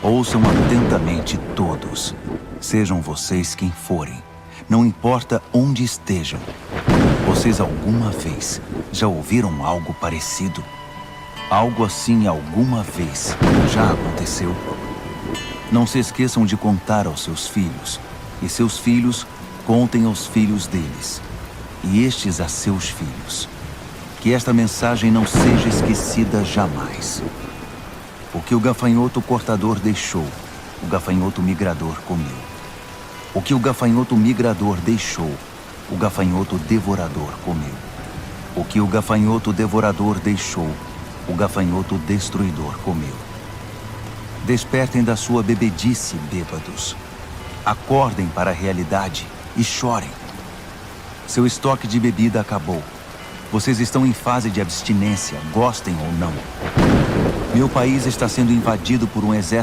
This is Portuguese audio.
Ouçam atentamente todos. Sejam vocês quem forem. Não importa onde estejam. Vocês alguma vez já ouviram algo parecido? Algo assim alguma vez já aconteceu? Não se esqueçam de contar aos seus filhos. E seus filhos contem aos filhos deles. E estes a seus filhos. Que esta mensagem não seja esquecida jamais. O que o gafanhoto cortador deixou, o gafanhoto migrador comeu. O que o gafanhoto migrador deixou, o gafanhoto devorador comeu. O que o gafanhoto devorador deixou, o gafanhoto destruidor comeu. Despertem da sua bebedice, bêbados. Acordem para a realidade e chorem. Seu estoque de bebida acabou. Vocês estão em fase de abstinência, gostem ou não. Meu país está sendo invadido por um exército